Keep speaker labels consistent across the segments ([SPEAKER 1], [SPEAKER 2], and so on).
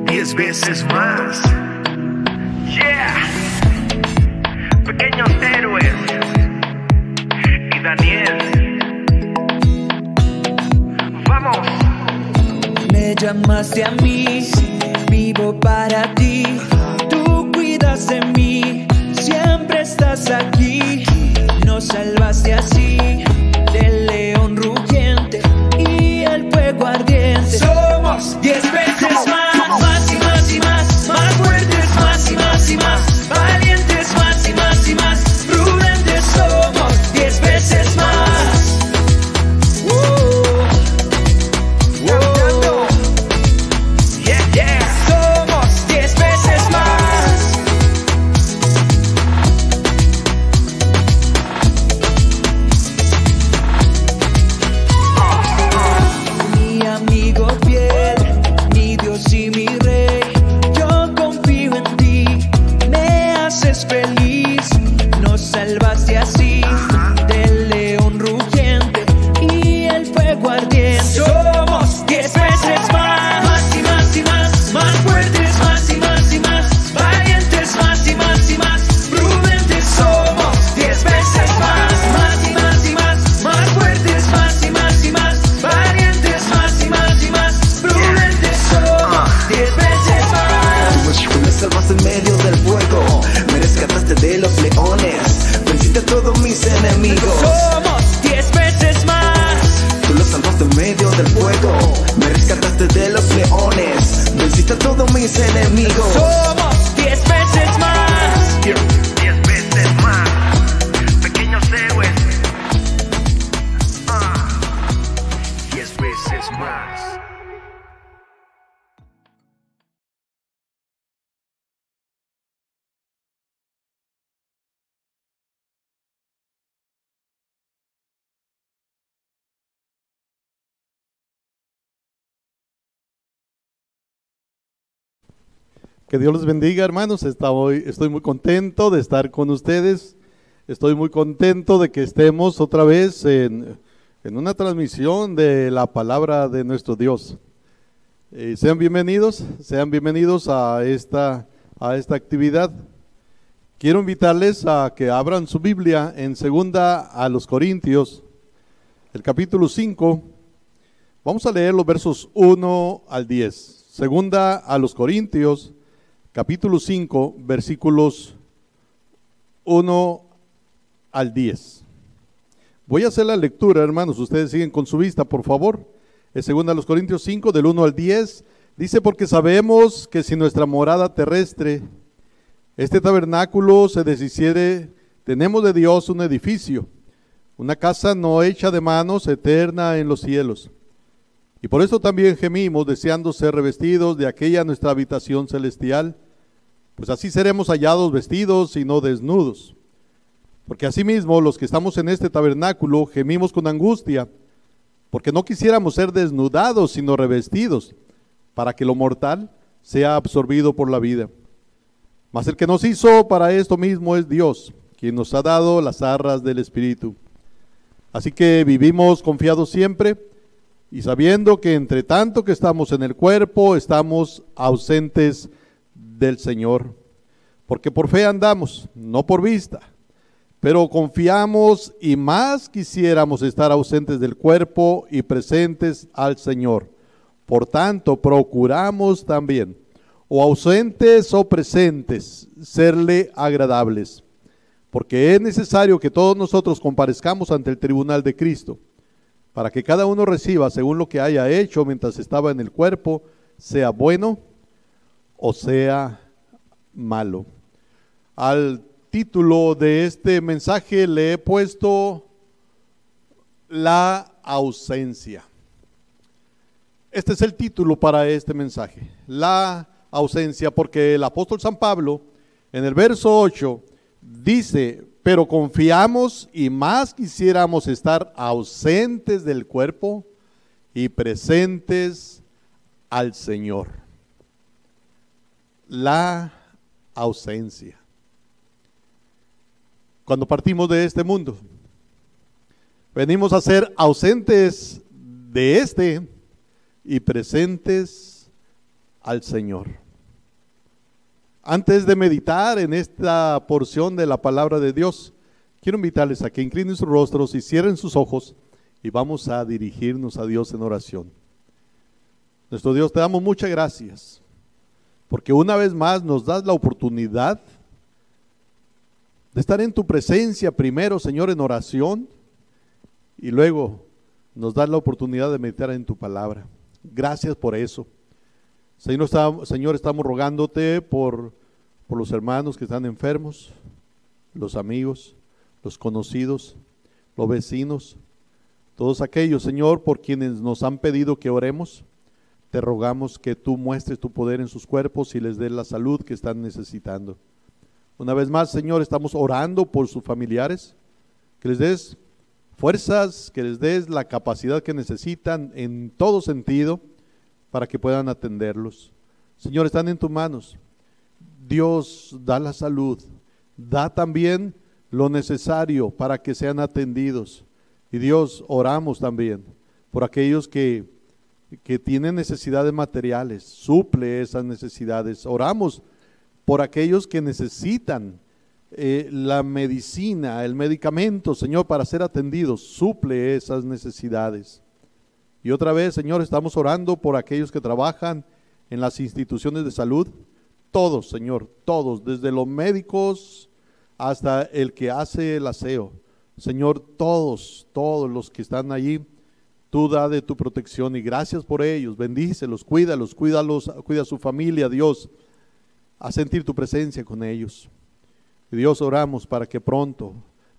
[SPEAKER 1] 10 veces más. Yeah. Pequeños héroes y Daniel. Vamos.
[SPEAKER 2] Me llamaste a mí, vivo para ti. Tú cuidas de mí, siempre estás aquí. Nos salvaste así del león rugiente y el fuego ardiente. Somos 10 veces más. Más y más y más, más fuertes, más y más y más, valientes, más y más y más, prudentes somos 10 veces más.
[SPEAKER 1] Cantando. Yeah, yeah.
[SPEAKER 2] Somos 10 veces más. Mi amigo fiel, mi Dios y mi Rey, yo confío en ti, me haces feliz, nos salvaste así del león rugiente y el fuego ardiente. Somos 10 veces más, más y más y más, más fuertes, más y más y más, valientes, más y más y más, prudentes somos 10 veces más y más y más, más fuertes, más y más y más, valientes, más y más y más, prudentes somos 10 veces más.
[SPEAKER 3] Tú me salvaste en medio del fuego, me rescataste de los leones, venciste a todos mis enemigos.
[SPEAKER 2] Somos 10 veces más.
[SPEAKER 3] Tú los salvaste en medio del fuego, me rescataste de los leones, venciste a todos mis enemigos.
[SPEAKER 2] Somos 10 veces más.
[SPEAKER 1] 10 veces más. Pequeños héroes. 10 veces más.
[SPEAKER 4] Que Dios los bendiga, hermanos. Estoy muy contento de estar con ustedes. Estoy muy contento de que estemos otra vez en una transmisión de la palabra de nuestro Dios. Sean bienvenidos a esta actividad. Quiero invitarles a que abran su Biblia en 2 a los Corintios, el capítulo 5. Vamos a leer los versos 1 al 10. 2 a los Corintios, capítulo 5, versículos 1 al 10. Voy a hacer la lectura, hermanos. Ustedes siguen con su vista, por favor. Es 2 a los Corintios 5, del 1 al 10. Dice: porque sabemos que si nuestra morada terrestre, este tabernáculo, se deshiciere, tenemos de Dios un edificio, una casa no hecha de manos, eterna en los cielos. Y por esto también gemimos, deseando ser revestidos de aquella nuestra habitación celestial, pues así seremos hallados vestidos y no desnudos. Porque asimismo los que estamos en este tabernáculo gemimos con angustia, porque no quisiéramos ser desnudados, sino revestidos, para que lo mortal sea absorbido por la vida. Mas el que nos hizo para esto mismo es Dios, quien nos ha dado las arras del Espíritu. Así que vivimos confiados siempre, y sabiendo que entre tanto que estamos en el cuerpo, estamos ausentes del Señor. Porque por fe andamos, no por vista. Pero confiamos y más quisiéramos estar ausentes del cuerpo y presentes al Señor. Por tanto, procuramos también, o ausentes o presentes, serle agradables. Porque es necesario que todos nosotros comparezcamos ante el tribunal de Cristo, para que cada uno reciba según lo que haya hecho mientras estaba en el cuerpo, sea bueno o sea malo. Al título de este mensaje le he puesto la ausencia. Este es el título para este mensaje, la ausencia, porque el apóstol San Pablo En el verso 8 dice, pero confiamos y más quisiéramos estar ausentes del cuerpo y presentes al Señor. La ausencia. Cuando partimos de este mundo, venimos a ser ausentes de este y presentes al Señor. Antes de meditar en esta porción de la palabra de Dios, quiero invitarles a que inclinen sus rostros y cierren sus ojos y vamos a dirigirnos a Dios en oración. Nuestro Dios, te damos muchas gracias, porque una vez más nos das la oportunidad de estar en tu presencia primero, Señor, en oración, y luego nos das la oportunidad de meditar en tu palabra. Gracias por eso. Señor, estamos rogándote por los hermanos que están enfermos, los amigos, los conocidos, los vecinos, todos aquellos, Señor, por quienes nos han pedido que oremos. Te rogamos que tú muestres tu poder en sus cuerpos y les des la salud que están necesitando. Una vez más, Señor, estamos orando por sus familiares, que les des fuerzas, que les des la capacidad que necesitan en todo sentido para que puedan atenderlos. Señor, están en tus manos. Dios, da la salud, da también lo necesario para que sean atendidos. Y Dios, oramos también por aquellos que tienen necesidades materiales, suple esas necesidades. Oramos por aquellos que necesitan la medicina, el medicamento, Señor, para ser atendidos, suple esas necesidades. Y otra vez, Señor, estamos orando por aquellos que trabajan en las instituciones de salud, todos, Señor, todos, desde los médicos hasta el que hace el aseo. Señor, todos los que están allí, tú da de tu protección y gracias por ellos, bendícelos, cuida a su familia, Dios, a sentir tu presencia con ellos. Y Dios, oramos para que pronto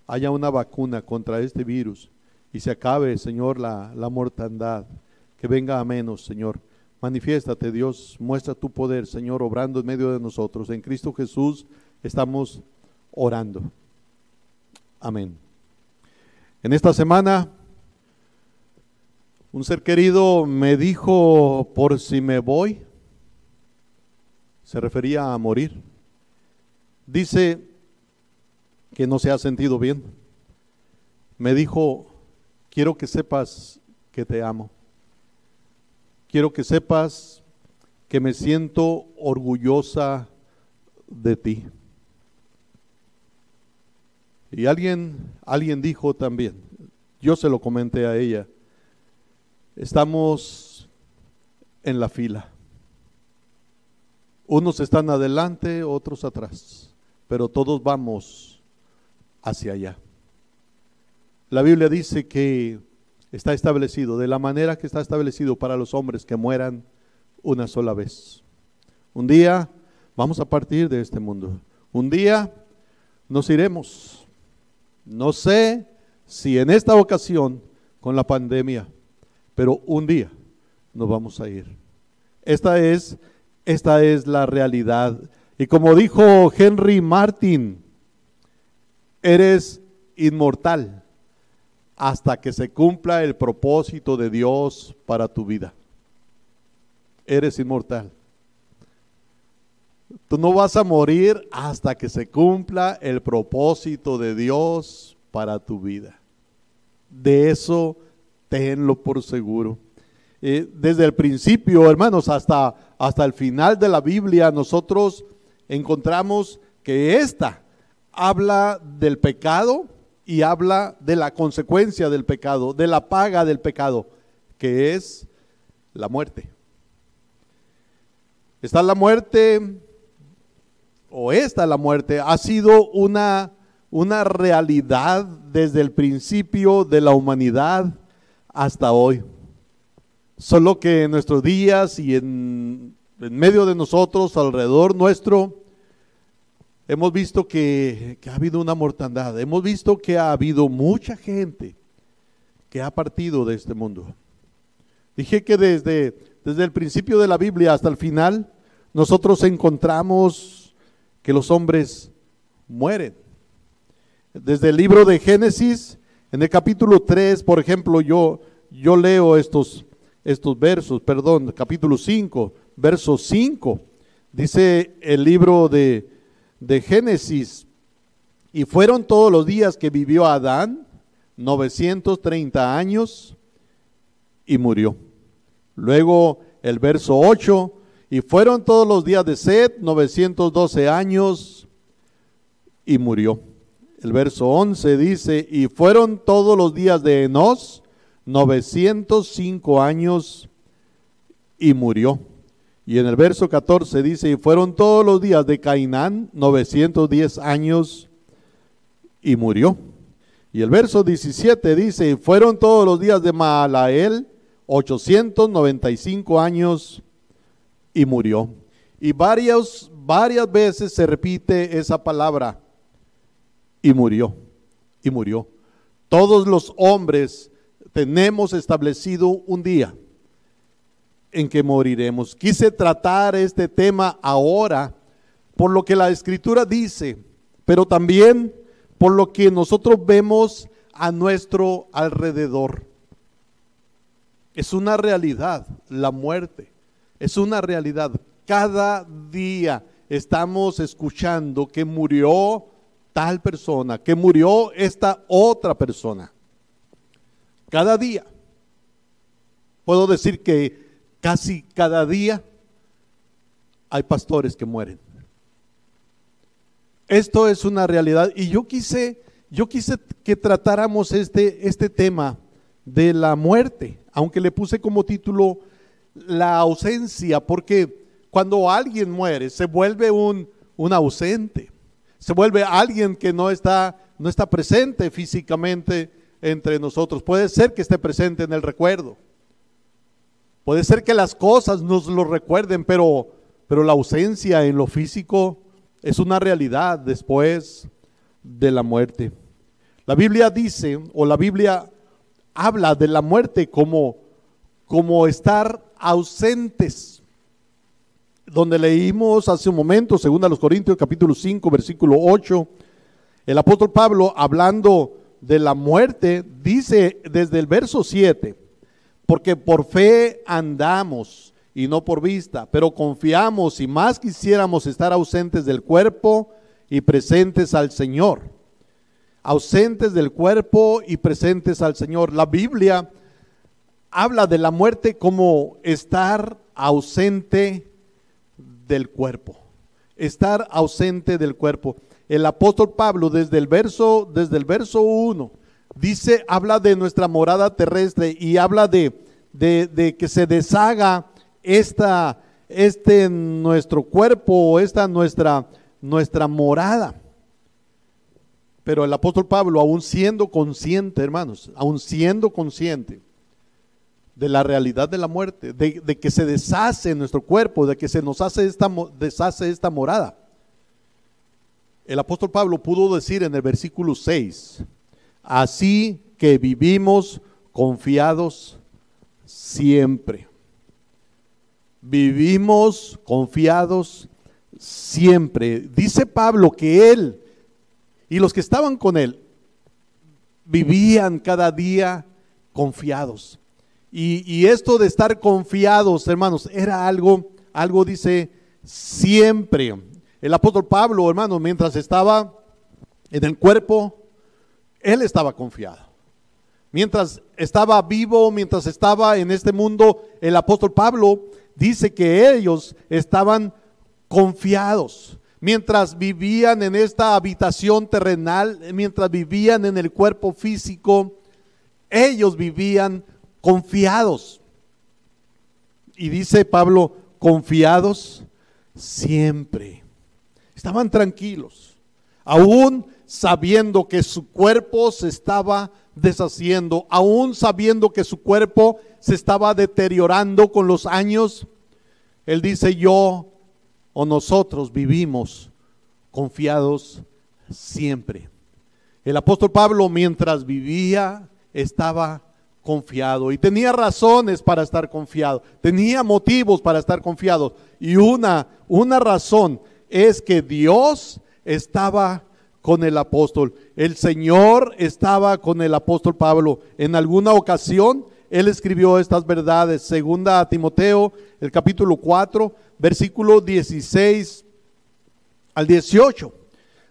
[SPEAKER 4] haya una vacuna contra este virus y se acabe, Señor, la mortandad, que venga a menos, Señor. Manifiéstate, Dios, muestra tu poder, Señor, obrando en medio de nosotros. En Cristo Jesús estamos orando. Amén. En esta semana, un ser querido me dijo, por si me voy, se refería a morir. Dice que no se ha sentido bien. Me dijo, quiero que sepas que te amo. Quiero que sepas que me siento orgullosa de ti. Y alguien dijo también, yo se lo comenté a ella, estamos en la fila. Unos están adelante, otros atrás, pero todos vamos hacia allá. La Biblia dice que está establecido, de la manera que está establecido para los hombres que mueran una sola vez. Un día vamos a partir de este mundo. Un día nos iremos. No sé si en esta ocasión con la pandemia, pero un día nos vamos a ir. Esta es la realidad. Y como dijo Henry Martin, eres inmortal hasta que se cumpla el propósito de Dios para tu vida. Eres inmortal. Tú no vas a morir hasta que se cumpla el propósito de Dios para tu vida. De eso tenlo por seguro. Desde el principio, hermanos, hasta el final de la Biblia, nosotros encontramos que esta habla del pecado y habla de la consecuencia del pecado, de la paga del pecado, que es la muerte. Está la muerte, o esta la muerte, ha sido una realidad desde el principio de la humanidad hasta hoy. Solo que en nuestros días y en medio de nosotros, alrededor nuestro, hemos visto que ha habido una mortandad. Hemos visto que ha habido mucha gente que ha partido de este mundo. Dije que desde el principio de la Biblia hasta el final, nosotros encontramos que los hombres mueren. Desde el libro de Génesis, en el capítulo 3, por ejemplo, yo leo estos versos, capítulo 5, verso 5, dice el libro de Génesis: y fueron todos los días que vivió Adán 930 años y murió. Luego el verso 8: y fueron todos los días de Set 912 años y murió. El verso 11 dice: y fueron todos los días de Enos 905 años y murió. Y en el verso 14 dice: y fueron todos los días de Cainán 910 años y murió. Y el verso 17 dice: y fueron todos los días de Mahalael 895 años y murió. Y varias veces se repite esa palabra: y murió, y murió. Todos los hombres tenemos establecido un día en que moriremos. Quise tratar este tema ahora por lo que la Escritura dice, pero también por lo que nosotros vemos a nuestro alrededor. Es una realidad, la muerte, es una realidad. Cada día estamos escuchando que murió tal persona, que murió esta otra persona. Cada día. Puedo decir que casi cada día hay pastores que mueren. Esto es una realidad, y yo quise que tratáramos este tema de la muerte, aunque le puse como título la ausencia, porque cuando alguien muere se vuelve un ausente, se vuelve alguien que no está presente físicamente entre nosotros. Puede ser que esté presente en el recuerdo, puede ser que las cosas nos lo recuerden, pero la ausencia en lo físico es una realidad después de la muerte. La Biblia dice, o la Biblia habla de la muerte como estar ausentes. Donde leímos hace un momento, 2 Corintios capítulo 5, versículo 8, el apóstol Pablo, hablando de la muerte, dice desde el verso 7: porque por fe andamos y no por vista, pero confiamos, y más quisiéramos estar ausentes del cuerpo y presentes al Señor. Ausentes del cuerpo y presentes al Señor. La Biblia habla de la muerte como estar ausente del cuerpo, estar ausente del cuerpo. El apóstol Pablo desde el verso 1 dice, habla de nuestra morada terrestre, y habla de que se deshaga nuestro cuerpo, esta nuestra morada. Pero el apóstol Pablo, aún siendo consciente, hermanos, aún siendo consciente de la realidad de la muerte, de que se deshace nuestro cuerpo, de que se nos deshace esta morada, el apóstol Pablo pudo decir en el versículo 6: así que vivimos confiados siempre. Vivimos confiados siempre. Dice Pablo que él y los que estaban con él vivían cada día confiados. Y esto de estar confiados, hermanos, era algo dice, siempre. El apóstol Pablo, hermanos, mientras estaba en el cuerpo, él estaba confiado. Mientras estaba vivo, mientras estaba en este mundo, el apóstol Pablo dice que ellos estaban confiados. Mientras vivían en esta habitación terrenal, mientras vivían en el cuerpo físico, ellos vivían confiados. Y dice Pablo, confiados siempre. Estaban tranquilos, aún sabiendo que su cuerpo se estaba deshaciendo, aún sabiendo que su cuerpo se estaba deteriorando con los años. Él dice, yo o nosotros vivimos confiados siempre. El apóstol Pablo, mientras vivía, estaba confiado, y tenía razones para estar confiado, tenía motivos para estar confiado, y una razón es que Dios estaba con el apóstol. El Señor estaba con el apóstol Pablo. En alguna ocasión él escribió estas verdades. Segunda a Timoteo, el capítulo 4, versículo 16 al 18.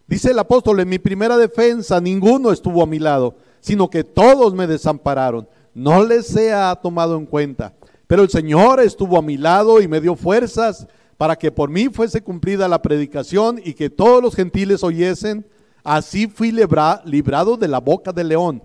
[SPEAKER 4] Dice el apóstol: en mi primera defensa ninguno estuvo a mi lado, sino que todos me desampararon. No les sea tomado en cuenta. Pero el Señor estuvo a mi lado y me dio fuerzas para que por mí fuese cumplida la predicación y que todos los gentiles oyesen. Así fui librado de la boca del león.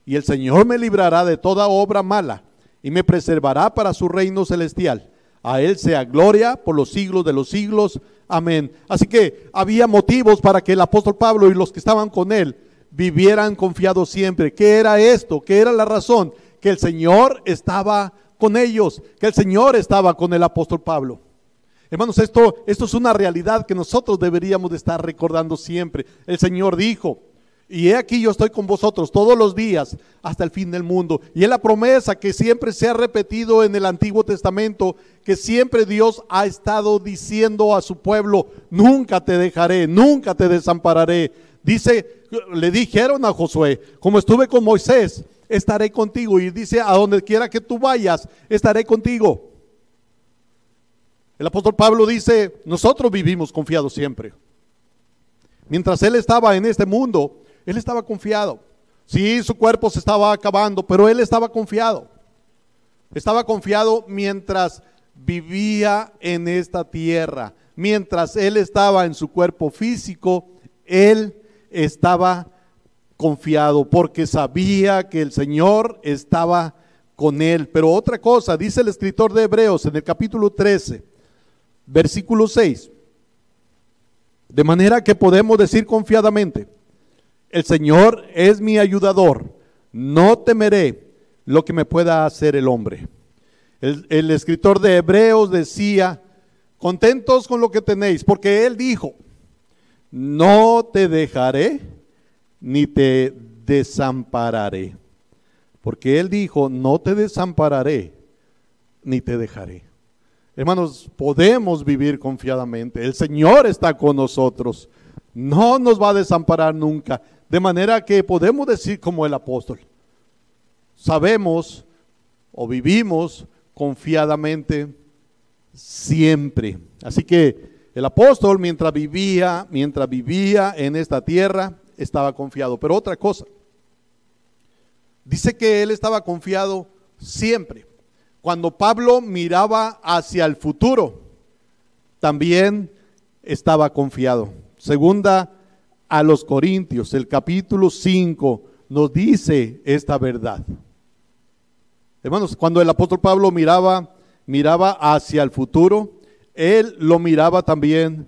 [SPEAKER 4] Y el Señor me librará de toda obra mala y me preservará para su reino celestial. A Él sea gloria por los siglos de los siglos. Amén. Así que había motivos para que el apóstol Pablo y los que estaban con él vivieran confiados siempre. ¿Qué era esto? ¿Qué era la razón? Que el Señor estaba con ellos, que el Señor estaba con el apóstol Pablo. Hermanos, esto es una realidad que nosotros deberíamos de estar recordando siempre. El Señor dijo: y he aquí yo estoy con vosotros todos los días hasta el fin del mundo. Y es la promesa que siempre se ha repetido en el Antiguo Testamento, que siempre Dios ha estado diciendo a su pueblo: nunca te dejaré, nunca te desampararé. Dice, le dijeron a Josué: como estuve con Moisés, estaré contigo. Y dice: a donde quiera que tú vayas, estaré contigo. El apóstol Pablo dice: nosotros vivimos confiados siempre. Mientras él estaba en este mundo, él estaba confiado. Sí, su cuerpo se estaba acabando, pero él estaba confiado. Estaba confiado mientras vivía en esta tierra. Mientras él estaba en su cuerpo físico, él estaba confiado porque sabía que el Señor estaba con él. Pero otra cosa, dice el escritor de Hebreos en el capítulo 13, versículo 6. De manera que podemos decir confiadamente: el Señor es mi ayudador, no temeré lo que me pueda hacer el hombre. El escritor de Hebreos decía: contentos con lo que tenéis, porque él dijo: no te dejaré ni te desampararé. Porque él dijo: no te desampararé ni te dejaré. Hermanos, podemos vivir confiadamente. El Señor está con nosotros. No nos va a desamparar nunca. De manera que podemos decir como el apóstol: sabemos o vivimos confiadamente siempre. Así que el apóstol, mientras vivía en esta tierra, estaba confiado. Pero otra cosa, dice que él estaba confiado siempre. Cuando Pablo miraba hacia el futuro, también estaba confiado. Segunda a los Corintios, el capítulo 5, nos dice esta verdad. Hermanos, cuando el apóstol Pablo miraba hacia el futuro, él lo miraba también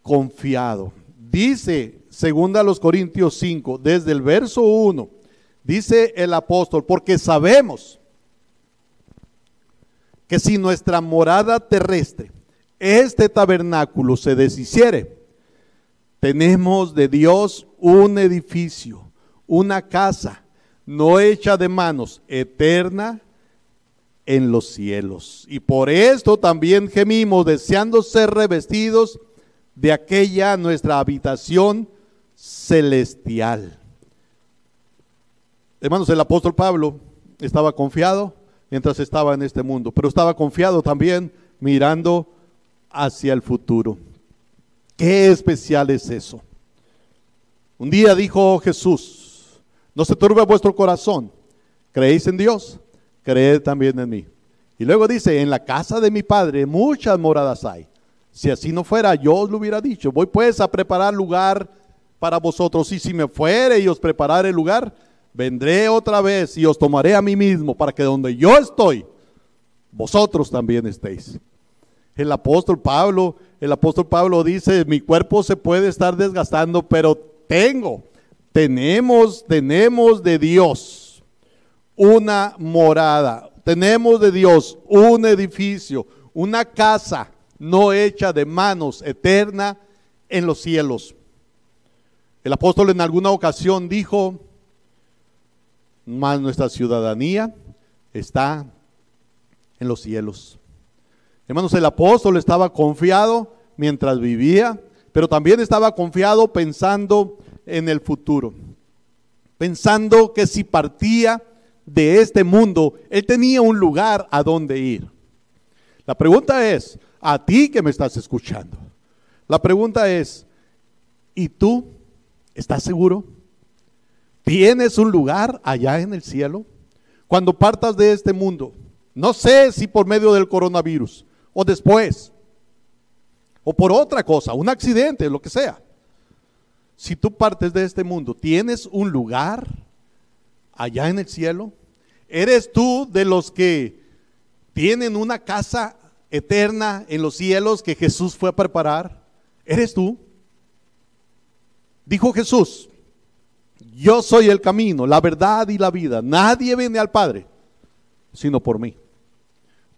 [SPEAKER 4] confiado. Dice, segunda a los Corintios 5, desde el verso 1, dice el apóstol: porque sabemos que si nuestra morada terrestre, este tabernáculo, se deshiciere, tenemos de Dios un edificio, una casa, no hecha de manos, eterna en los cielos. Y por esto también gemimos, deseando ser revestidos de aquella nuestra habitación celestial. Hermanos, el apóstol Pablo estaba confiado mientras estaba en este mundo, pero estaba confiado también mirando hacia el futuro. Qué especial es eso. Un día dijo Jesús: no se turbe vuestro corazón, creéis en Dios, creed también en mí. Y luego dice: en la casa de mi Padre muchas moradas hay. Si así no fuera, yo os lo hubiera dicho. Voy pues a preparar lugar para vosotros, y si me fuere y os preparare el lugar, vendré otra vez y os tomaré a mí mismo, para que donde yo estoy, vosotros también estéis. El apóstol Pablo dice: mi cuerpo se puede estar desgastando, pero tenemos de Dios una morada, tenemos de Dios un edificio, una casa no hecha de manos, eterna en los cielos. El apóstol en alguna ocasión dijo: mas nuestra ciudadanía está en los cielos. Hermanos, el apóstol estaba confiado mientras vivía, pero también estaba confiado pensando en el futuro, pensando que si partía de este mundo, él tenía un lugar a donde ir. La pregunta es, a ti que me estás escuchando, la pregunta es, ¿y tú estás seguro? ¿Tienes un lugar allá en el cielo? Cuando partas de este mundo, no sé si por medio del coronavirus o después, o por otra cosa, un accidente, lo que sea. Si tú partes de este mundo, ¿tienes un lugar allá en el cielo? ¿Eres tú de los que tienen una casa eterna en los cielos que Jesús fue a preparar? ¿Eres tú? Dijo Jesús, yo soy el camino, la verdad y la vida. Nadie viene al Padre sino por mí.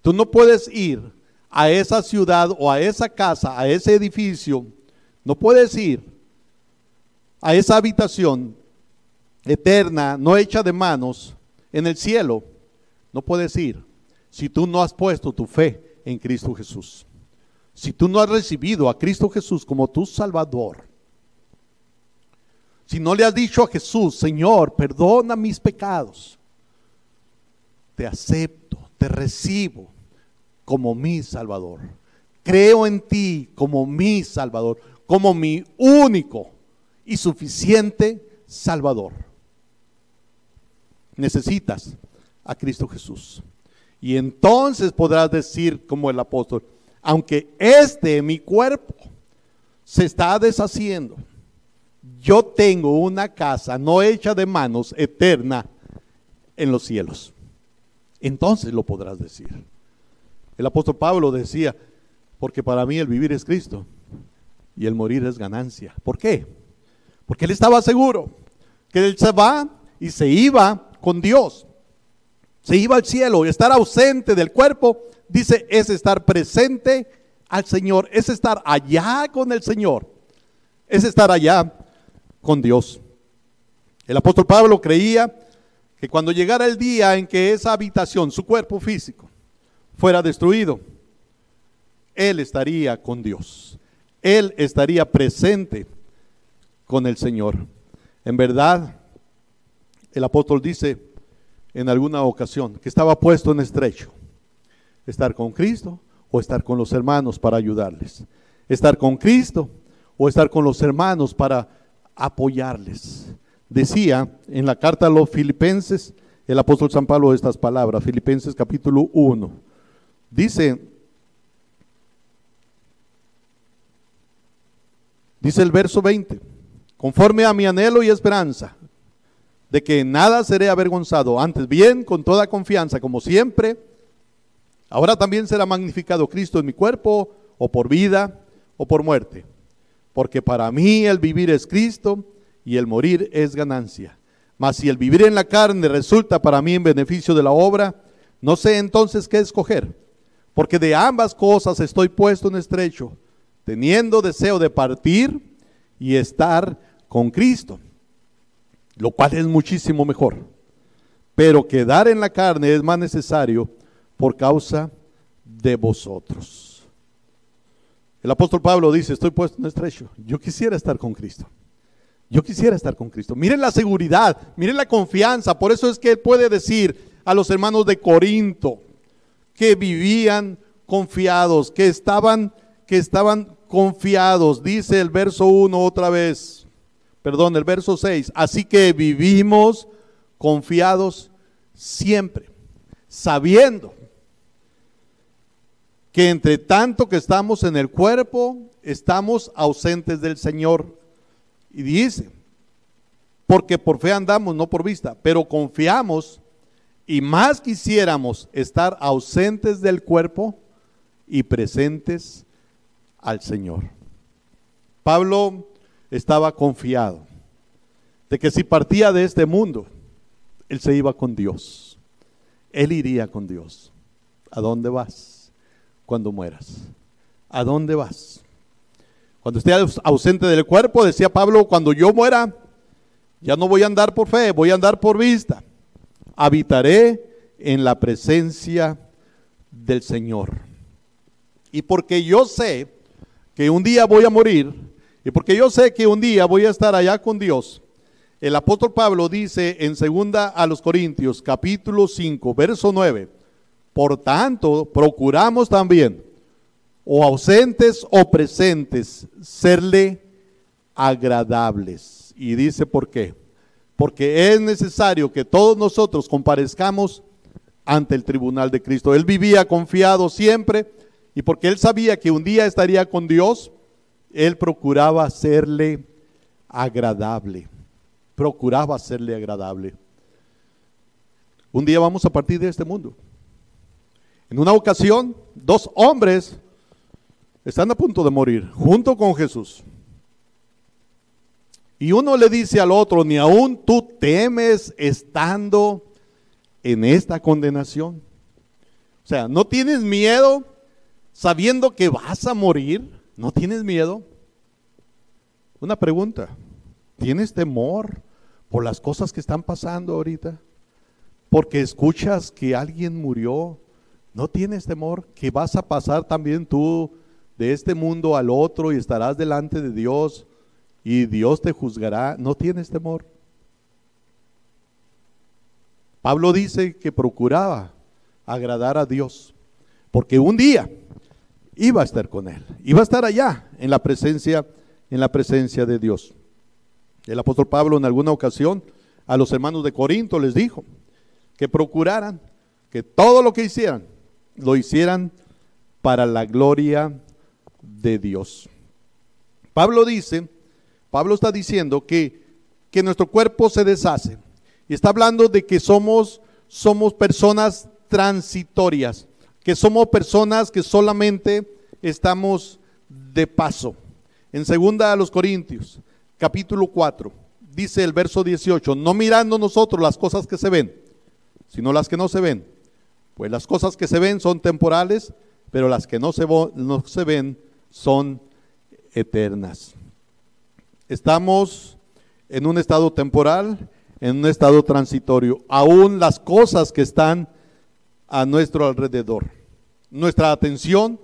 [SPEAKER 4] Tú no puedes ir a esa ciudad o a esa casa, a ese edificio, no puedes ir a esa habitación eterna, no hecha de manos, en el cielo. No puedes ir si tú no has puesto tu fe en Cristo Jesús. Si tú no has recibido a Cristo Jesús como tu Salvador. Si no le has dicho a Jesús, Señor, perdona mis pecados. Te acepto, te recibo como mi Salvador. Creo en ti como mi Salvador, como mi único y suficiente Salvador. Necesitas a Cristo Jesús. Y entonces podrás decir como el apóstol, aunque mi cuerpo se está deshaciendo, yo tengo una casa no hecha de manos, eterna en los cielos. Entonces lo podrás decir. El apóstol Pablo decía, porque para mí el vivir es Cristo y el morir es ganancia. ¿Por qué? Porque él estaba seguro que él se va y se iba con Dios. Se iba al cielo. Y estar ausente del cuerpo, dice, es estar presente al Señor, es estar allá con el Señor, es estar allá con Dios. El apóstol Pablo creía que cuando llegara el día en que esa habitación, su cuerpo físico, fuera destruido, él estaría con Dios, él estaría presente con el Señor. En verdad, el apóstol dice en alguna ocasión que estaba puesto en estrecho, estar con Cristo o estar con los hermanos para ayudarles, estar con Cristo o estar con los hermanos para apoyarles. Decía en la carta a los Filipenses el apóstol San Pablo estas palabras, Filipenses capítulo 1, dice el verso 20, conforme a mi anhelo y esperanza, de que en nada seré avergonzado, antes bien con toda confianza, como siempre, ahora también será magnificado Cristo en mi cuerpo, o por vida, o por muerte. Porque para mí el vivir es Cristo, y el morir es ganancia. Mas si el vivir en la carne resulta para mí en beneficio de la obra, no sé entonces qué escoger. Porque de ambas cosas estoy puesto en estrecho, teniendo deseo de partir y estar con Cristo, lo cual es muchísimo mejor. Pero quedar en la carne es más necesario por causa de vosotros. El apóstol Pablo dice, estoy puesto en estrecho. Yo quisiera estar con Cristo. Yo quisiera estar con Cristo. Miren la seguridad, miren la confianza. Por eso es que él puede decir a los hermanos de Corinto que vivían confiados, que estaban confiados. Dice el verso 1 otra vez, perdón, el verso 6. Así que vivimos confiados siempre, sabiendo que entre tanto que estamos en el cuerpo, estamos ausentes del Señor. Y dice, porque por fe andamos, no por vista, pero confiamos y más quisiéramos estar ausentes del cuerpo y presentes al Señor. Pablo estaba confiado de que si partía de este mundo, él se iba con Dios. Él iría con Dios. ¿A dónde vas cuando mueras? ¿A dónde vas? Cuando esté ausente del cuerpo, decía Pablo, cuando yo muera, ya no voy a andar por fe, voy a andar por vista. Habitaré en la presencia del Señor. Y porque yo sé que un día voy a morir y porque yo sé que un día voy a estar allá con Dios, el apóstol Pablo dice en 2 a los Corintios capítulo 5 verso 9, por tanto procuramos también, o ausentes o presentes, serle agradables. Y dice ¿por qué? Porque es necesario que todos nosotros comparezcamos ante el tribunal de Cristo. Él vivía confiado siempre y porque él sabía que un día estaría con Dios, él procuraba serle agradable. Procuraba serle agradable. Un día vamos a partir de este mundo. En una ocasión, 2 hombres están a punto de morir junto con Jesús. Y uno le dice al otro, ni aún tú temes estando en esta condenación. O sea, ¿no tienes miedo sabiendo que vas a morir? ¿No tienes miedo? Una pregunta, ¿tienes temor por las cosas que están pasando ahorita? Porque escuchas que alguien murió. ¿No tienes temor que vas a pasar también tú de este mundo al otro y estarás delante de Dios y Dios te juzgará? ¿No tienes temor? Pablo dice que procuraba agradar a Dios, porque un día iba a estar con él, iba a estar allá en la presencia de Dios. El apóstol Pablo en alguna ocasión a los hermanos de Corinto les dijo que procuraran que todo lo que hicieran, lo hicieran para la gloria de Dios. Pablo está diciendo que nuestro cuerpo se deshace. Y está hablando de que somos personas transitorias, que somos personas que solamente estamos de paso. En 2 a los Corintios, capítulo 4, dice el verso 18, no mirando nosotros las cosas que se ven, sino las que no se ven. Pues las cosas que se ven son temporales, pero las que no se ven son eternas. Estamos en un estado temporal, en un estado transitorio, aún las cosas que están a nuestro alrededor. Nuestra atención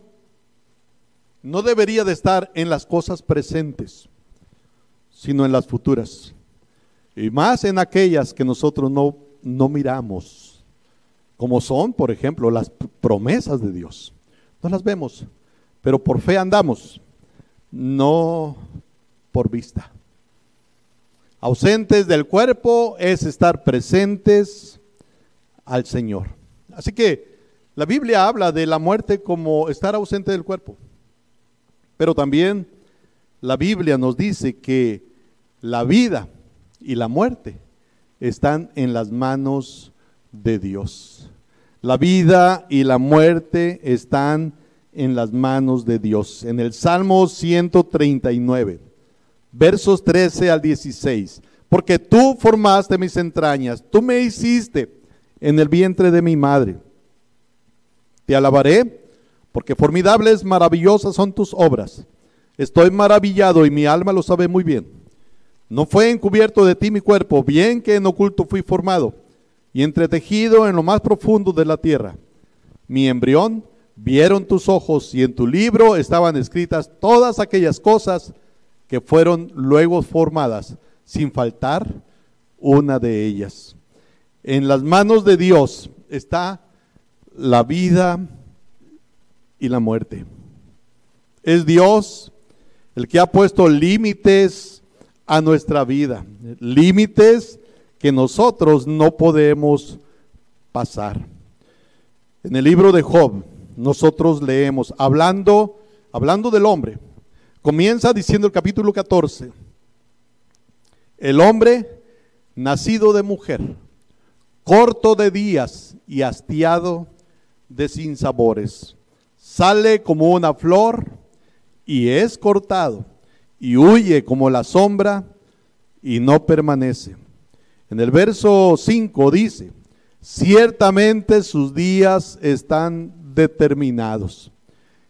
[SPEAKER 4] no debería de estar en las cosas presentes, sino en las futuras, y más en aquellas que nosotros no miramos, como son, por ejemplo, las promesas de Dios. No las vemos, pero por fe andamos, no por vista. Ausentes del cuerpo es estar presentes al Señor. Así que la Biblia habla de la muerte como estar ausente del cuerpo. Pero también la Biblia nos dice que la vida y la muerte están en las manos de Dios. La vida y la muerte están en las manos de Dios. En el Salmo 139. Versos 13 al 16, porque tú formaste mis entrañas, tú me hiciste en el vientre de mi madre. Te alabaré, porque formidables, maravillosas son tus obras. Estoy maravillado y mi alma lo sabe muy bien. No fue encubierto de ti mi cuerpo, bien que en oculto fui formado y entretejido en lo más profundo de la tierra. Mi embrión vieron tus ojos y en tu libro estaban escritas todas aquellas cosas que fueron luego formadas, sin faltar una de ellas. En las manos de Dios está la vida y la muerte. Es Dios el que ha puesto límites a nuestra vida, límites que nosotros no podemos pasar. En el libro de Job, nosotros leemos, hablando del hombre, comienza diciendo el capítulo 14, el hombre nacido de mujer, corto de días y hastiado de sinsabores, sale como una flor y es cortado y huye como la sombra y no permanece. En el verso 5 dice, ciertamente sus días están determinados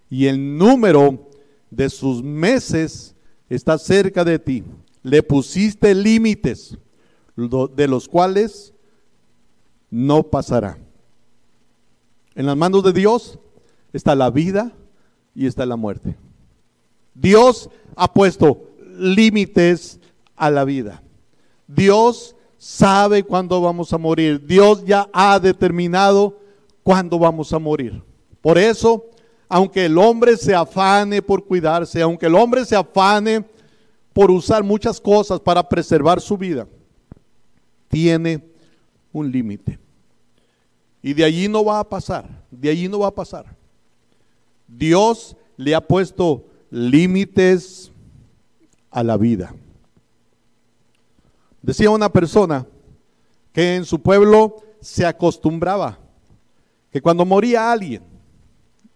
[SPEAKER 4] y el número de sus meses está cerca de ti. Le pusiste límites, de los cuales no pasará. En las manos de Dios está la vida y está la muerte. Dios ha puesto límites a la vida. Dios sabe cuándo vamos a morir. Dios ya ha determinado cuándo vamos a morir. Por eso, aunque el hombre se afane por cuidarse, aunque el hombre se afane por usar muchas cosas para preservar su vida, tiene un límite. Y de allí no va a pasar, de allí no va a pasar. Dios le ha puesto límites a la vida. Decía una persona que en su pueblo se acostumbraba que cuando moría alguien,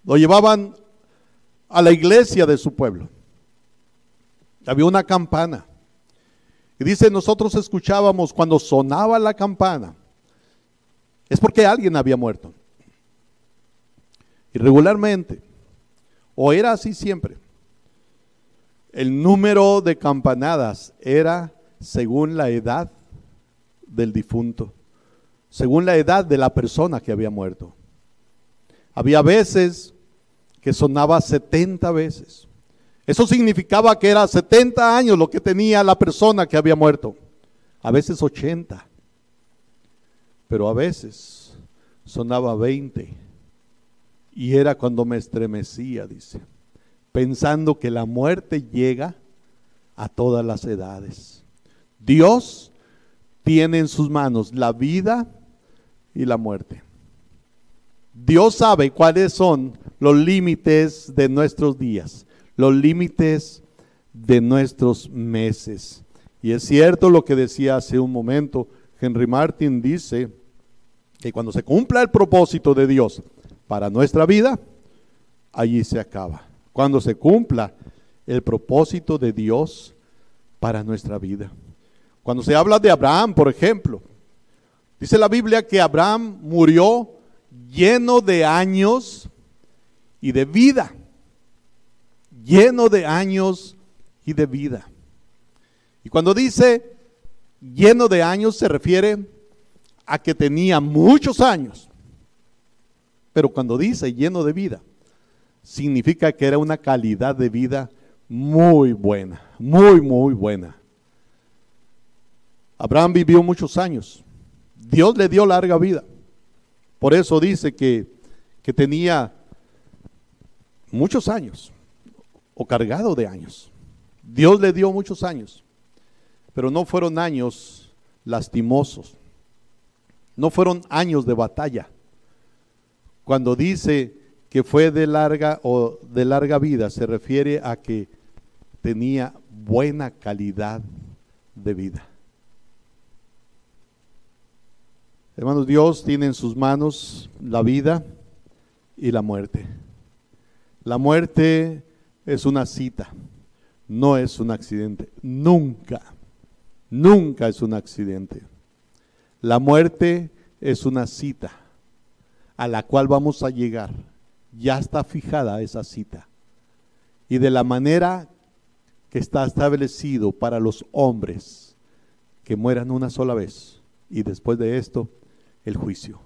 [SPEAKER 4] lo llevaban a la iglesia de su pueblo. Había una campana. Y dice, nosotros escuchábamos cuando sonaba la campana, es porque alguien había muerto. Y regularmente, o era así siempre, el número de campanadas era según la edad del difunto, según la edad de la persona que había muerto. Había veces que sonaba 70 veces. Eso significaba que era 70 años lo que tenía la persona que había muerto. A veces 80. Pero a veces sonaba 20. Y era cuando me estremecía, dice, pensando que la muerte llega a todas las edades. Dios tiene en sus manos la vida y la muerte. Dios sabe cuáles son los límites de nuestros días, los límites de nuestros meses. Y es cierto lo que decía hace un momento, Henry Martin dice que cuando se cumpla el propósito de Dios para nuestra vida, allí se acaba. Cuando se cumpla el propósito de Dios para nuestra vida. Cuando se habla de Abraham, por ejemplo, dice la Biblia que Abraham murió lleno de años y de vida. Lleno de años y de vida. Y cuando dice lleno de años se refiere a que tenía muchos años. Pero cuando dice lleno de vida, significa que era una calidad de vida muy buena, muy, muy buena. Abraham vivió muchos años. Dios le dio larga vida. Por eso dice que tenía muchos años, o cargado de años. Dios le dio muchos años, pero no fueron años lastimosos, no fueron años de batalla. Cuando dice que fue de larga vida, se refiere a que tenía buena calidad de vida. Hermanos, Dios tiene en sus manos la vida y la muerte. La muerte es una cita, no es un accidente. Nunca, nunca es un accidente. La muerte es una cita a la cual vamos a llegar. Ya está fijada esa cita. Y de la manera que está establecido para los hombres que mueran una sola vez y después de esto el juicio.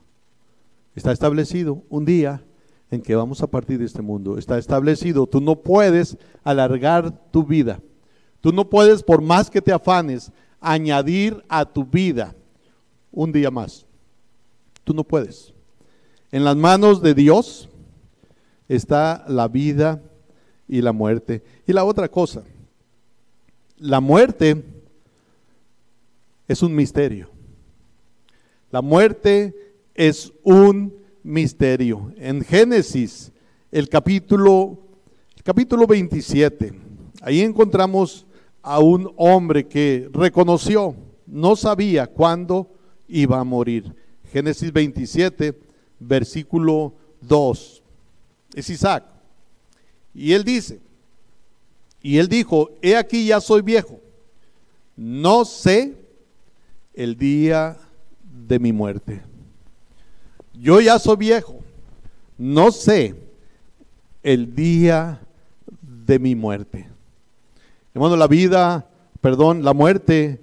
[SPEAKER 4] Está establecido un día en que vamos a partir de este mundo. Está establecido, tú no puedes alargar tu vida. Tú no puedes, por más que te afanes, añadir a tu vida un día más. Tú no puedes. En las manos de Dios está la vida y la muerte. Y la otra cosa, la muerte es un misterio. La muerte es un misterio. En Génesis, el capítulo 27, ahí encontramos a un hombre que reconoció, no sabía cuándo iba a morir. Génesis 27, versículo 2, es Isaac. Y él dijo, he aquí ya soy viejo, no sé el día de mi muerte. Yo ya soy viejo, no sé el día de mi muerte. Hermano, la muerte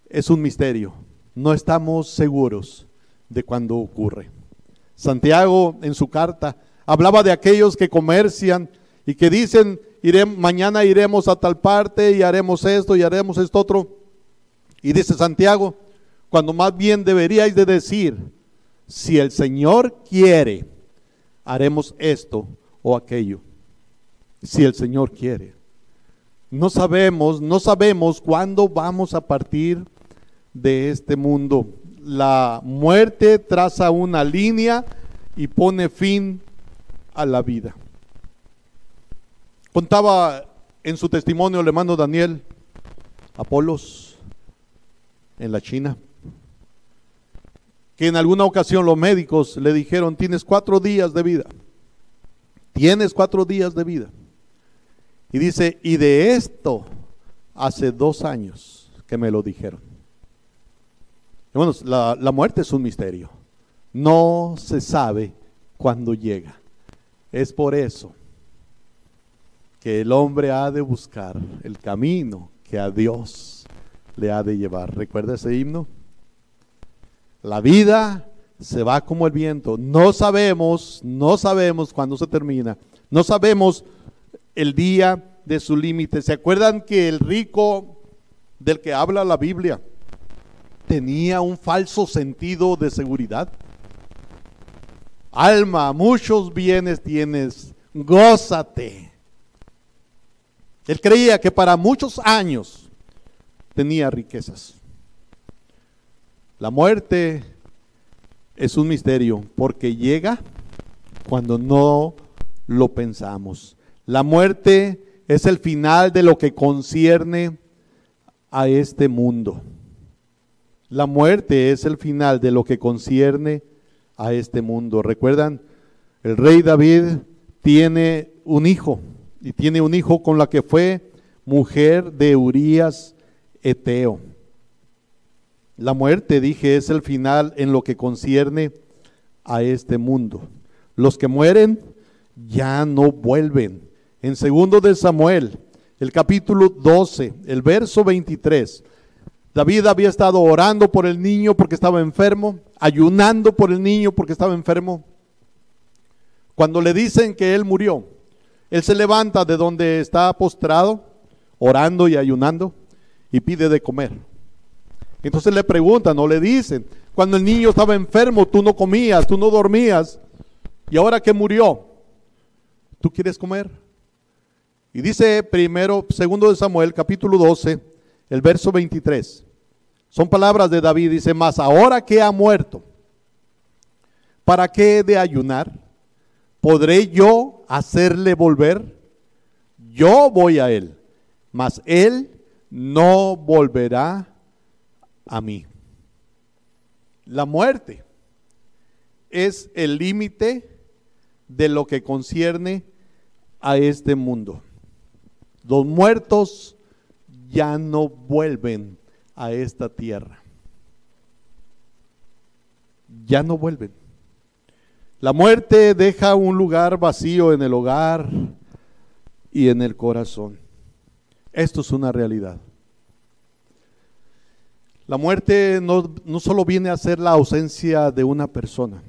[SPEAKER 4] es un misterio. No estamos seguros de cuándo ocurre. Santiago en su carta hablaba de aquellos que comercian y que dicen, mañana iremos a tal parte y haremos esto y haremos esto otro. Y dice Santiago, cuando más bien deberíais de decir, si el Señor quiere, haremos esto o aquello. Si el Señor quiere. No sabemos cuándo vamos a partir de este mundo. La muerte traza una línea y pone fin a la vida. Contaba en su testimonio el hermano Daniel Apolos en la China, que en alguna ocasión los médicos le dijeron, tienes 4 días de vida, tienes 4 días de vida. Y dice, y de esto hace 2 años que me lo dijeron. Bueno, la muerte es un misterio, no se sabe cuándo llega. Es por eso que el hombre ha de buscar el camino que a Dios le ha de llevar. ¿Recuerda ese himno? La vida se va como el viento. No sabemos cuándo se termina. No sabemos el día de su límite. ¿Se acuerdan que el rico del que habla la Biblia tenía un falso sentido de seguridad? Alma, muchos bienes tienes, gózate. Él creía que para muchos años tenía riquezas. La muerte es un misterio porque llega cuando no lo pensamos. La muerte es el final de lo que concierne a este mundo. La muerte es el final de lo que concierne a este mundo. ¿Recuerdan? El rey David tiene un hijo, y tiene un hijo con la que fue mujer de Urías Eteo. La muerte, dije, es el final en lo que concierne a este mundo. Los que mueren ya no vuelven. En 2 de Samuel, el capítulo 12, el verso 23, David había estado orando por el niño porque estaba enfermo, ayunando por el niño porque estaba enfermo. Cuando le dicen que él murió, él se levanta de donde está postrado, orando y ayunando, y pide de comer. Entonces le preguntan o le dicen, cuando el niño estaba enfermo, tú no comías, tú no dormías, y ahora que murió, ¿tú quieres comer? Y dice 2 de Samuel, capítulo 12, el verso 23. Son palabras de David, dice, mas ahora que ha muerto, ¿para qué he de ayunar? ¿Podré yo hacerle volver? Yo voy a él, mas él no volverá a mí. La muerte es el límite de lo que concierne a este mundo. Los muertos ya no vuelven a esta tierra. Ya no vuelven. La muerte deja un lugar vacío en el hogar y en el corazón. Esto es una realidad. La muerte no solo viene a ser la ausencia de una persona.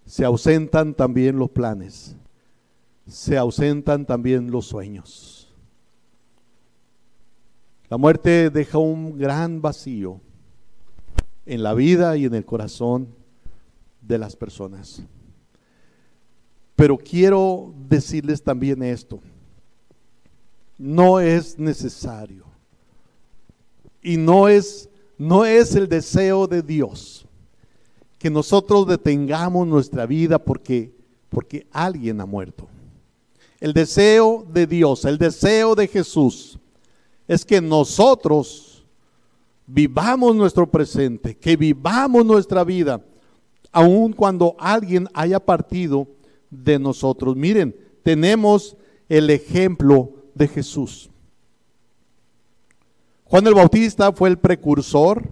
[SPEAKER 4] Se ausentan también los planes. Se ausentan también los sueños. La muerte deja un gran vacío en la vida y en el corazón de las personas. Pero quiero decirles también esto: no es necesario y no es el deseo de Dios que nosotros detengamos nuestra vida porque alguien ha muerto. El deseo de Dios, el deseo de Jesús es que nosotros vivamos nuestro presente, que vivamos nuestra vida aun cuando alguien haya partido de nosotros. Miren, tenemos el ejemplo de Jesús. Juan el Bautista fue el precursor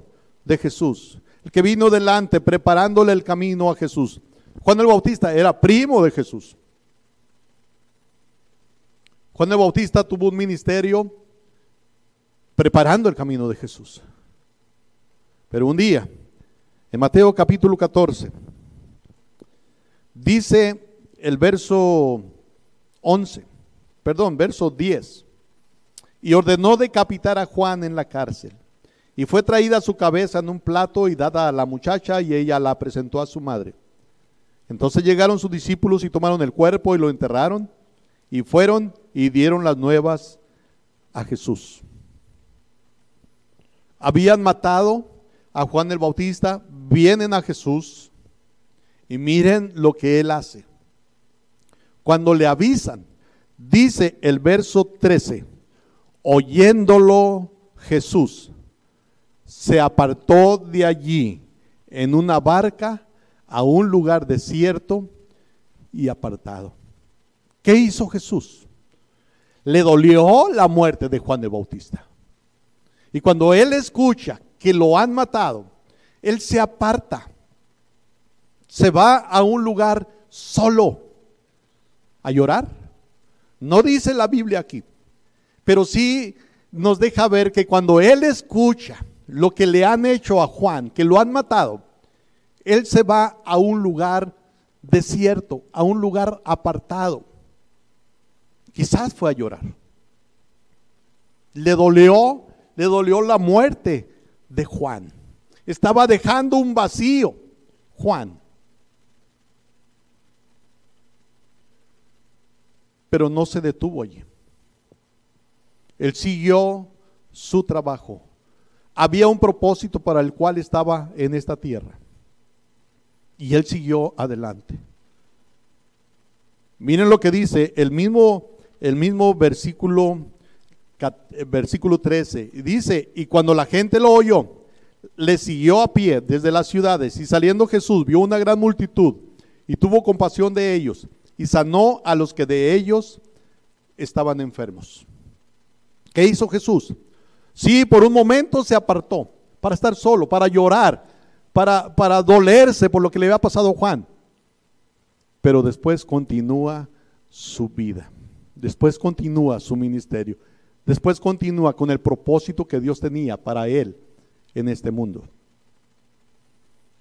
[SPEAKER 4] de Jesús, el que vino delante preparándole el camino a Jesús. Juan el Bautista era primo de Jesús. Juan el Bautista tuvo un ministerio preparando el camino de Jesús. Pero un día, en Mateo capítulo 14, dice el verso 11, perdón, verso 10. Y ordenó decapitar a Juan en la cárcel. Y fue traída su cabeza en un plato y dada a la muchacha, y ella la presentó a su madre. Entonces llegaron sus discípulos y tomaron el cuerpo y lo enterraron, y fueron y dieron las nuevas a Jesús. Habían matado a Juan el Bautista, vienen a Jesús y miren lo que él hace. Cuando le avisan, dice el verso 13, oyéndolo Jesús, se apartó de allí en una barca a un lugar desierto y apartado. ¿Qué hizo Jesús? Le dolió la muerte de Juan el Bautista. Y cuando él escucha que lo han matado, él se aparta. Se va a un lugar solo a llorar. No dice la Biblia aquí, pero sí nos deja ver que cuando él escucha lo que le han hecho a Juan, que lo han matado, él se va a un lugar desierto, a un lugar apartado. Quizás fue a llorar. Le dolió la muerte de Juan. Estaba dejando un vacío, Juan. Pero no se detuvo allí. Él siguió su trabajo. Había un propósito para el cual estaba en esta tierra. Y él siguió adelante. Miren lo que dice el mismo versículo 13. Dice, y cuando la gente lo oyó, le siguió a pie desde las ciudades, y saliendo Jesús vio una gran multitud y tuvo compasión de ellos y sanó a los que de ellos estaban enfermos. ¿Qué hizo Jesús? Sí, por un momento se apartó para estar solo, para llorar, para dolerse por lo que le había pasado a Juan. Pero después continúa su vida, después continúa su ministerio, después continúa con el propósito que Dios tenía para él en este mundo.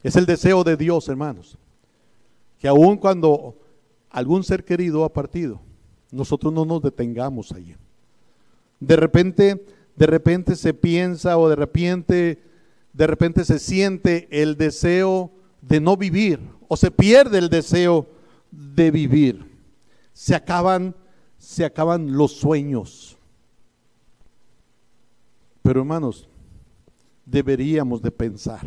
[SPEAKER 4] Es el deseo de Dios, hermanos, que aun cuando algún ser querido ha partido, nosotros no nos detengamos allí. De repente se piensa o de repente se siente el deseo de no vivir, o se pierde el deseo de vivir. Se acaban los sueños. Pero hermanos, deberíamos de pensar,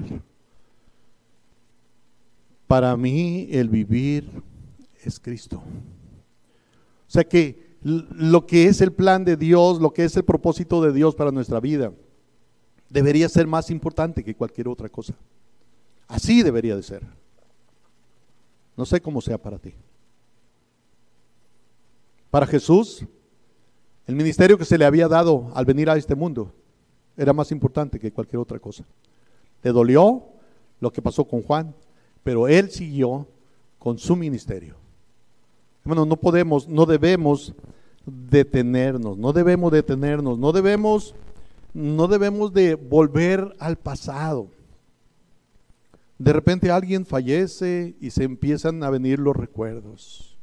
[SPEAKER 4] para mí el vivir es Cristo. O sea que lo que es el plan de Dios, lo que es el propósito de Dios para nuestra vida, debería ser más importante que cualquier otra cosa. Así debería de ser. No sé cómo sea para ti. Para Jesús, el ministerio que se le había dado al venir a este mundo era más importante que cualquier otra cosa. Le dolió lo que pasó con Juan, pero él siguió con su ministerio. Hermanos, no debemos detenernos, no debemos de volver al pasado. De repente alguien fallece y se empiezan a venir los recuerdos.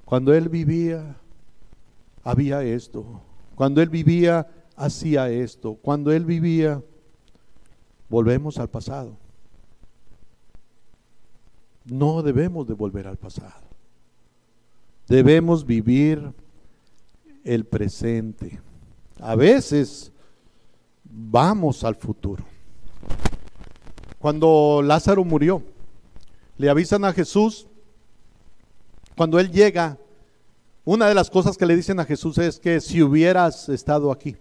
[SPEAKER 4] Cuando él vivía, había esto. Cuando él vivía, hacía esto. Cuando él vivía, volvemos al pasado. No debemos de volver al pasado. Debemos vivir el presente. A veces vamos al futuro. Cuando Lázaro murió, le avisan a Jesús. Cuando él llega, una de las cosas que le dicen a Jesús es que si hubieras estado aquí.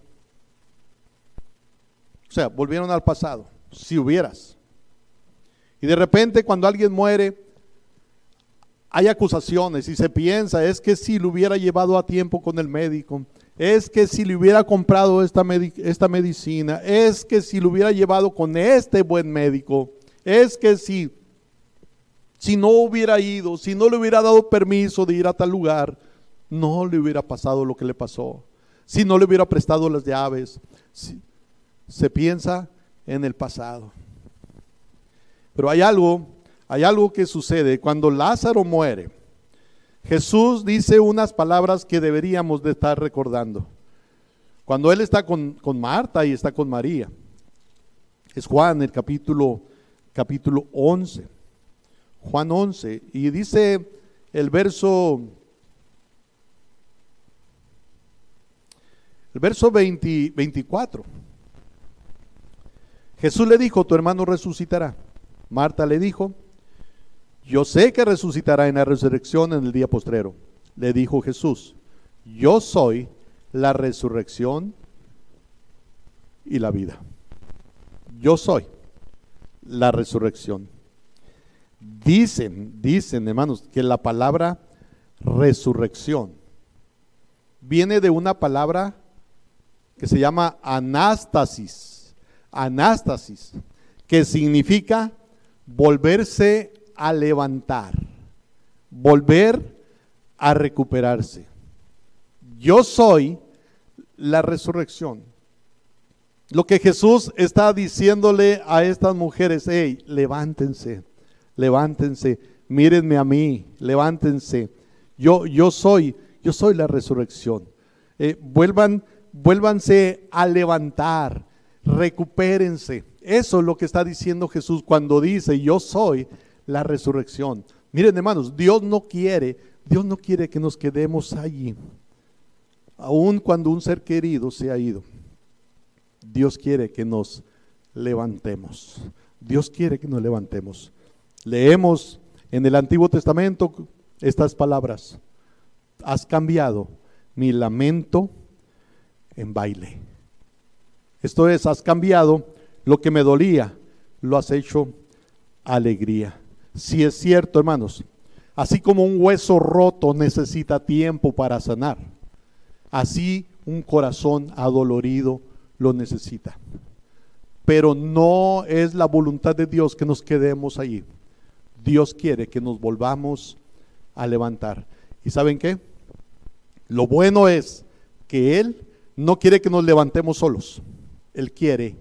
[SPEAKER 4] O sea, volvieron al pasado, si hubieras. Y de repente cuando alguien muere, hay acusaciones y se piensa, es que si lo hubiera llevado a tiempo con el médico, es que si le hubiera comprado esta medicina, es que si lo hubiera llevado con este buen médico, es que si no hubiera ido, si no le hubiera dado permiso de ir a tal lugar, no le hubiera pasado lo que le pasó. Si no le hubiera prestado las llaves, se piensa en el pasado. Pero hay algo que sucede cuando Lázaro muere. Jesús dice unas palabras que deberíamos de estar recordando. Cuando Él está con Marta y está con María. Es Juan, el capítulo 11. Juan 11. Y dice el verso 24. Jesús le dijo, tu hermano resucitará. Marta le dijo, yo sé que resucitará en la resurrección en el día postrero. Le dijo Jesús, yo soy la resurrección y la vida. Yo soy la resurrección. Dicen hermanos, que la palabra resurrección viene de una palabra que se llama anástasis, que significa volverse a levantar, volver a recuperarse. Yo soy la resurrección. Lo que Jesús está diciéndole a estas mujeres, hey, levántense, mírenme a mí, levántense. Yo soy la resurrección. Vuélvanse a levantar, recupérense. Eso es lo que está diciendo Jesús cuando dice, yo soy la resurrección. Miren, hermanos, Dios no quiere que nos quedemos allí, aun cuando un ser querido se ha ido. Dios quiere que nos levantemos. Dios quiere que nos levantemos. Leemos en el Antiguo Testamento estas palabras: has cambiado mi lamento en baile. Esto es, has cambiado lo que me dolía, lo has hecho alegría. Si es cierto, hermanos, así como un hueso roto necesita tiempo para sanar, así un corazón adolorido lo necesita. Pero no es la voluntad de Dios que nos quedemos allí. Dios quiere que nos volvamos a levantar. ¿Y saben qué? Lo bueno es que Él no quiere que nos levantemos solos. Él quiere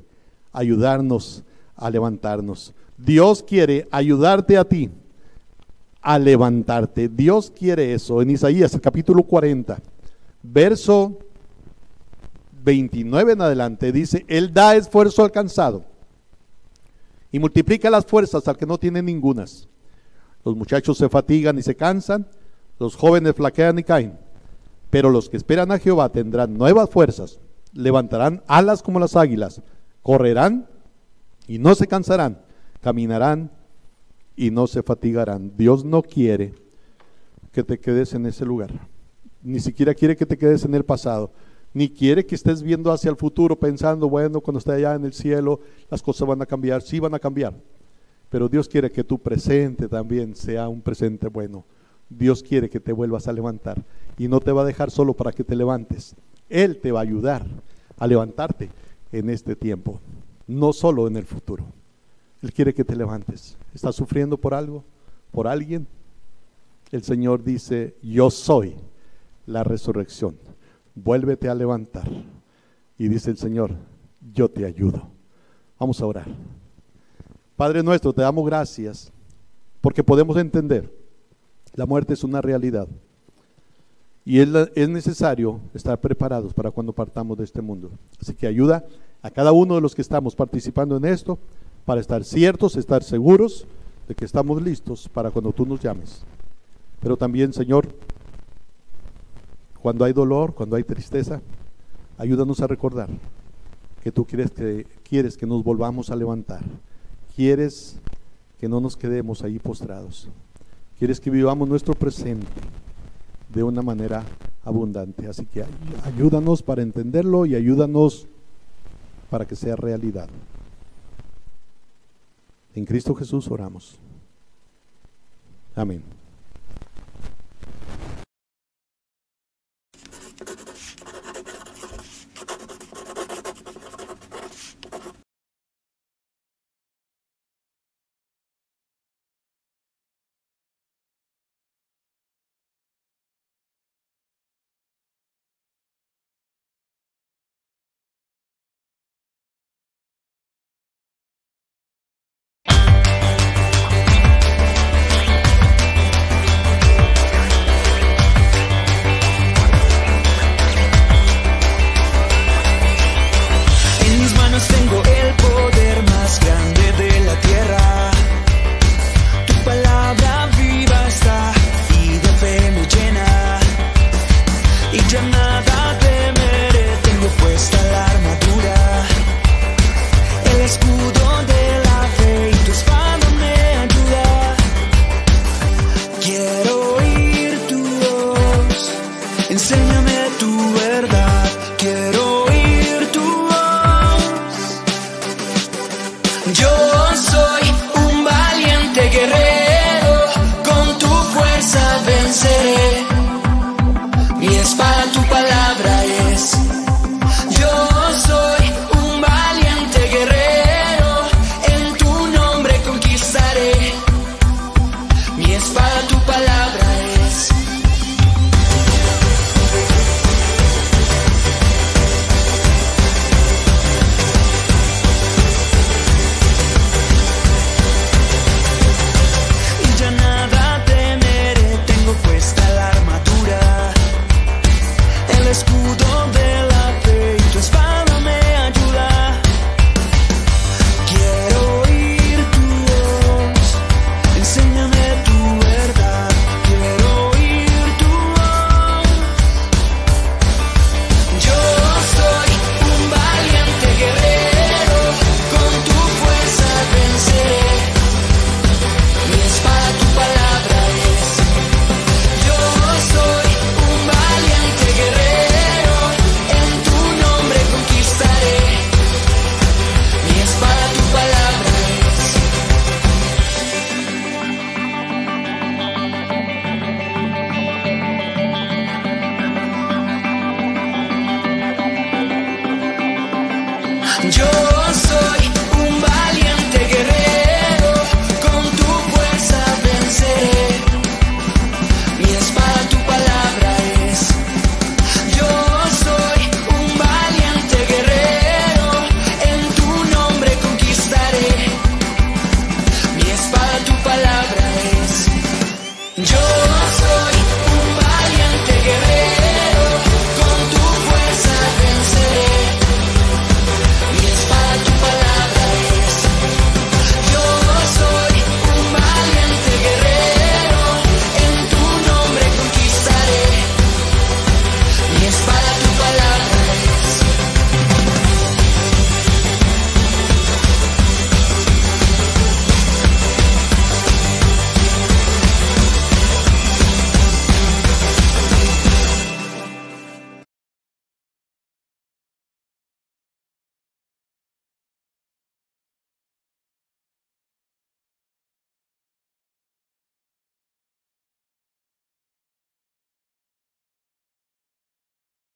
[SPEAKER 4] ayudarnos a levantarnos. Dios quiere ayudarte a ti a levantarte. Dios quiere eso. En Isaías, el capítulo 40, verso 29 en adelante, dice, Él da esfuerzo al cansado y multiplica las fuerzas al que no tiene ningunas. Los muchachos se fatigan y se cansan, los jóvenes flaquean y caen, pero los que esperan a Jehová tendrán nuevas fuerzas, levantarán alas como las águilas, correrán y no se cansarán, caminarán y no se fatigarán. Dios no quiere que te quedes en ese lugar, ni siquiera quiere que te quedes en el pasado, ni quiere que estés viendo hacia el futuro pensando, bueno, cuando esté allá en el cielo las cosas van a cambiar. Sí, van a cambiar, pero Dios quiere que tu presente también sea un presente bueno. Dios quiere que te vuelvas a levantar y no te va a dejar solo para que te levantes. Él te va a ayudar a levantarte en este tiempo, no solo en el futuro. Él quiere que te levantes. ¿Estás sufriendo por algo? ¿Por alguien? El Señor dice, yo soy la resurrección. Vuélvete a levantar. Y dice el Señor, yo te ayudo. Vamos a orar. Padre nuestro, te damos gracias porque podemos entender, la muerte es una realidad y es necesario estar preparados para cuando partamos de este mundo. Así que ayuda a cada uno de los que estamos participando en esto para estar ciertos, estar seguros de que estamos listos para cuando tú nos llames. Pero también, Señor, cuando hay dolor, cuando hay tristeza, ayúdanos a recordar que tú quieres que nos volvamos a levantar. Quieres que no nos quedemos ahí postrados. Quieres que vivamos nuestro presente de una manera abundante. Así que ayúdanos para entenderlo y ayúdanos para que sea realidad. En Cristo Jesús oramos. Amén.